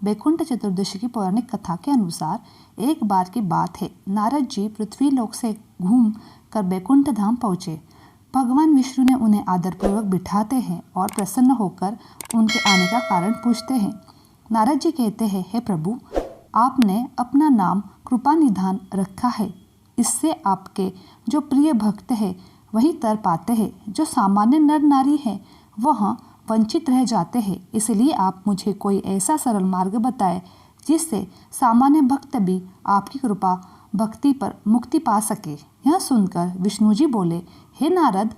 बैकुंठ चतुर्दशी की पौराणिक कथा के अनुसार एक बार की बात है, नारद जी पृथ्वी लोक से घूम कर बैकुंठ धाम पहुँचे। भगवान विष्णु ने उन्हें आदरपूर्वक बिठाते हैं और प्रसन्न होकर उनके आने का कारण पूछते हैं। नारद जी कहते हैं, हे प्रभु, आपने अपना नाम कृपा निधान रखा है, इससे आपके जो प्रिय भक्त हैं वही तर पाते हैं, जो सामान्य नर नारी हैं वह वंचित रह जाते हैं। इसलिए आप मुझे कोई ऐसा सरल मार्ग बताएं जिससे सामान्य भक्त भी आपकी कृपा भक्ति पर मुक्ति पा सके। यह सुनकर विष्णु जी बोले, हे नारद,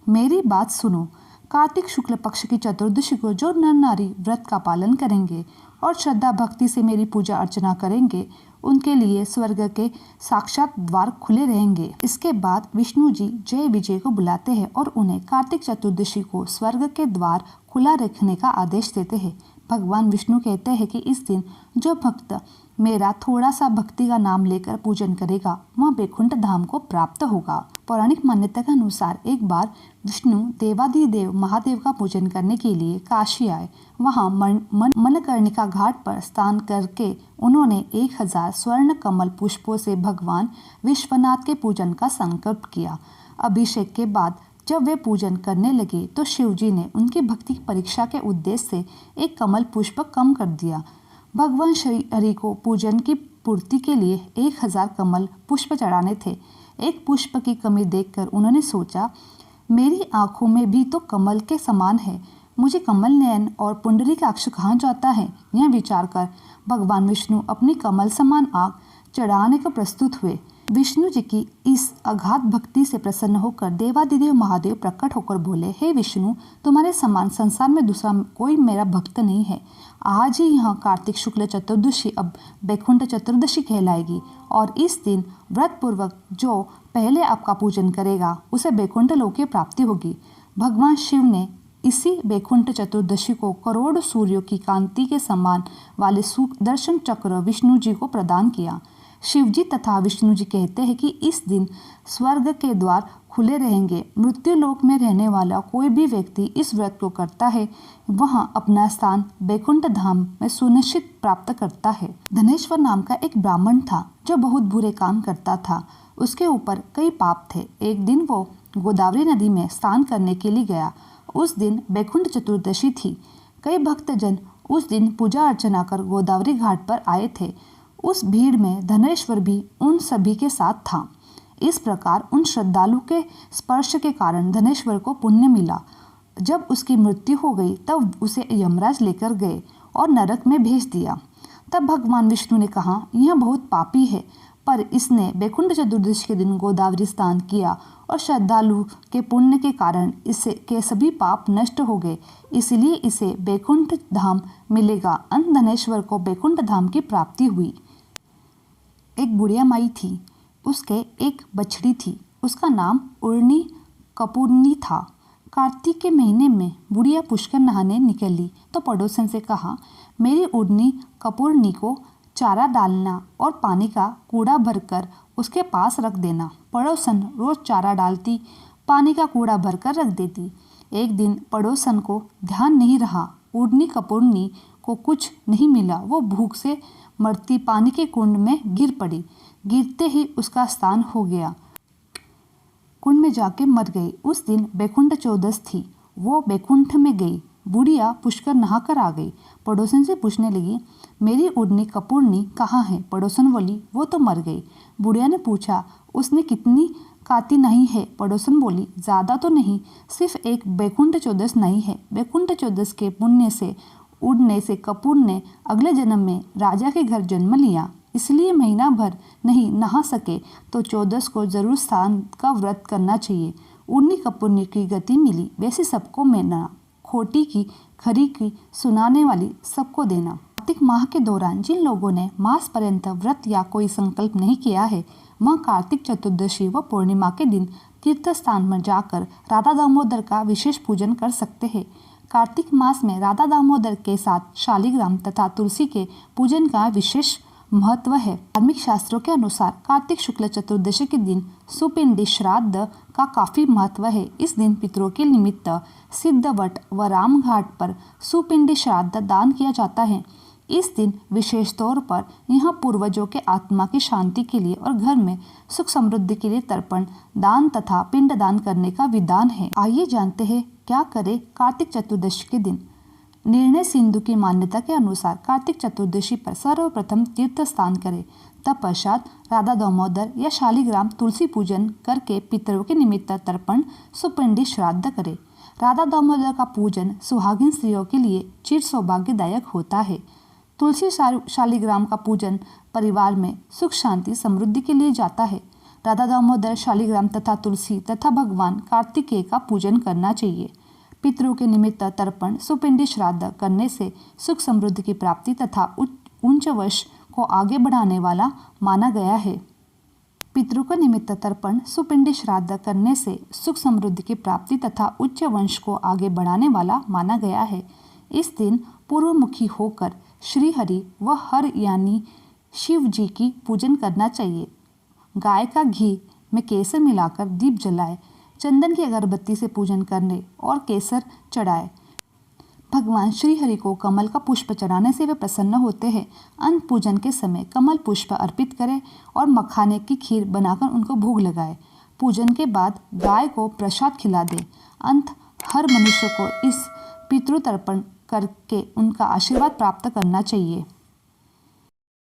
मेरी बात सुनो। कार्तिक शुक्ल पक्ष की चतुर्दशी को जो नर नारी व्रत का पालन करेंगे और श्रद्धा भक्ति से मेरी पूजा अर्चना करेंगे, उनके लिए स्वर्ग के साक्षात द्वार खुले रहेंगे। इसके बाद विष्णु जी जय विजय को बुलाते हैं और उन्हें कार्तिक चतुर्दशी को स्वर्ग के द्वार खुला रखने का आदेश देते हैं। भगवान विष्णु कहते हैं कि इस दिन जो भक्त मेरा थोड़ा सा भक्ति का नाम लेकर पूजन करेगा वह बैकुंठ धाम को प्राप्त होगा। पौराणिक मान्यता के अनुसार एक बार विष्णु देवाधिदेव महादेव का पूजन करने के लिए काशी आए। वहां मणिकर्णिका घाट पर स्नान करके उन्होंने 1000 स्वर्ण कमल पुष्पों से भगवान विश्वनाथ के पूजन का संकल्प किया। अभिषेक के बाद जब वे पूजन करने लगे तो शिवजी ने उनकी भक्ति की परीक्षा के उद्देश्य से एक कमल पुष्प कम कर दिया। भगवान श्री हरि को पूजन की पूर्ति के लिए 1000 कमल पुष्प चढ़ाने थे। एक पुष्प की कमी देखकर उन्होंने सोचा, मेरी आंखों में भी तो कमल के समान है, मुझे कमल नयन और पुंडरीकाक्ष कहाँ जाता है। यह विचार कर भगवान विष्णु अपनी कमल समान आंख चढ़ाने को प्रस्तुत हुए। विष्णु जी की इस अगाध भक्ति से प्रसन्न होकर देवादिदेव महादेव प्रकट होकर बोले, हे विष्णु, तुम्हारे समान संसार में दूसरा कोई मेरा भक्त नहीं है। आज ही यह कार्तिक शुक्ल चतुर्दशी अब बैकुंठ चतुर्दशी कहलाएगी और इस दिन व्रत पूर्वक जो पहले आपका पूजन करेगा उसे बैकुंठ लोक की प्राप्ति होगी। भगवान शिव ने इसी बैकुंठ चतुर्दशी को करोड़ों सूर्यों की कांति के समान वाले सुदर्शन चक्र विष्णु जी को प्रदान किया। शिवजी तथा विष्णु जी कहते हैं कि इस दिन स्वर्ग के द्वार खुले रहेंगे। मृत्यु लोक में रहने वाला कोई भी व्यक्ति इस व्रत को करता है वह अपना स्थान बैकुंठ धाम में सुनिश्चित प्राप्त करता है। धनेश्वर नाम का एक ब्राह्मण था जो बहुत बुरे काम करता था। उसके ऊपर कई पाप थे। एक दिन वो गोदावरी नदी में स्नान करने के लिए गया। उस दिन बैकुंठ चतुर्दशी थी। कई भक्तजन उस दिन पूजा अर्चना कर गोदावरी घाट पर आए थे। उस भीड़ में धनेश्वर भी उन सभी के साथ था। इस प्रकार उन श्रद्धालु के स्पर्श के कारण धनेश्वर को पुण्य मिला। जब उसकी मृत्यु हो गई तब उसे यमराज लेकर गए और नरक में भेज दिया। तब भगवान विष्णु ने कहा, यह बहुत पापी है, पर इसने बैकुंठ चतुर्दशी के दिन गोदावरी स्नान किया और श्रद्धालु के पुण्य के कारण इससे के सभी पाप नष्ट हो गए, इसलिए इसे बैकुंठ धाम मिलेगा। अंत धनेश्वर को बैकुंठ धाम की प्राप्ति हुई। एक बुढ़िया माई थी, उसके एक बछड़ी थी। उसका नाम उर्नी कपूरनी था। कार्तिक के महीने में बुढ़िया पुष्कर नहाने निकली तो पड़ोसन से कहा, मेरी उर्नी कपूरनी को चारा डालना और पानी का कूड़ा भरकर उसके पास रख देना। पड़ोसन रोज चारा डालती, पानी का कूड़ा भरकर रख देती। एक दिन पड़ोसन को ध्यान नहीं रहा, उर्नी कपूरनी को कुछ नहीं मिला। वो भूख से मरती पानी के कुंड में गिर पड़ी। गिरते ही उसका स्थान हो गया, कुंड में जाके मर गई। उस दिन बैकुंठ चौदस थी। वो बैकुंठ में गई। बुढ़िया पुष्कर नहाकर आ गई। पड़ोसन से पूछने लगी, मेरी उर्नी कपूरनी कहाँ है? पड़ोसन बोली, वो तो मर गई। बुढ़िया ने पूछा, उसने कितनी काती नहीं है? पड़ोसन बोली, ज़्यादा तो नहीं, सिर्फ एक बैकुंठ चौदस नहीं है। बैकुंठ चौदस के पुण्य से उड़ने से कपूर ने अगले जन्म में राजा के घर जन्म लिया, इसलिए महीना भर नहीं नहा सके तो चौदस को जरूर स्नान का व्रत करना चाहिए। उर्नी कपूरनी की गति मिली, वैसे सबको मिलना, खोटी की खरी की सुनाने वाली सबको देना। कार्तिक माह के दौरान जिन लोगों ने मास पर्यंत व्रत या कोई संकल्प नहीं किया है वह कार्तिक चतुर्दशी व पूर्णिमा के दिन तीर्थ स्थान में जाकर राधा दामोदर का विशेष पूजन कर सकते हैं। कार्तिक मास में राधा दामोदर के साथ शालिग्राम तथा तुलसी के पूजन का विशेष महत्व है। धार्मिक शास्त्रों के अनुसार कार्तिक शुक्ल चतुर्दशी के दिन सुपिंडी श्राद्ध का काफी महत्व है। इस दिन पितरों के निमित्त सिद्धवट व रामघाट पर सुपिंडी श्राद्ध दान किया जाता है। इस दिन विशेष तौर पर यहाँ पूर्वजों के आत्मा की शांति के लिए और घर में सुख समृद्धि के लिए तर्पण दान तथा पिंडदान करने का विधान है। आइए जानते हैं क्या करें कार्तिक चतुर्दशी के दिन। निर्णय सिंधु की मान्यता के अनुसार कार्तिक चतुर्दशी पर सर्वप्रथम तीर्थ स्नान करें। तत्पश्चात राधा दामोदर या शालिग्राम तुलसी पूजन करके पितरों के निमित्त तर्पण सुपिंडी श्राद्ध करें। राधा दामोदर का पूजन सुहागिन स्त्रियों के लिए चिर सौभाग्यदायक होता है। तुलसी शालिग्राम का पूजन परिवार में सुख शांति समृद्धि के लिए जाता है। राधा दामोदर शालिग्राम तथा तुलसी तथा भगवान कार्तिकेय का पूजन करना चाहिए। पितरों के निमित्त तर्पण सुपिंडी श्राद्ध करने से सुख समृद्धि की प्राप्ति तथा उच्च वंश को आगे बढ़ाने वाला माना गया है। पितरों के निमित्त तर्पण सुपिंडी श्राद्ध करने से सुख समृद्धि की प्राप्ति तथा उच्च वंश को आगे बढ़ाने वाला माना गया है। इस दिन पूर्वमुखी होकर श्री हरि व हर यानी शिव जी की पूजन करना चाहिए। गाय का घी में केसर मिलाकर दीप जलाए, चंदन की अगरबत्ती से पूजन करने और केसर चढ़ाए। भगवान श्री हरि को कमल का पुष्प चढ़ाने से वे प्रसन्न होते हैं। अंत पूजन के समय कमल पुष्प अर्पित करें और मखाने की खीर बनाकर उनको भोग लगाए। पूजन के बाद गाय को प्रसाद खिला दें। अंत हर मनुष्य को इस पितृतर्पण करके उनका आशीर्वाद प्राप्त करना चाहिए।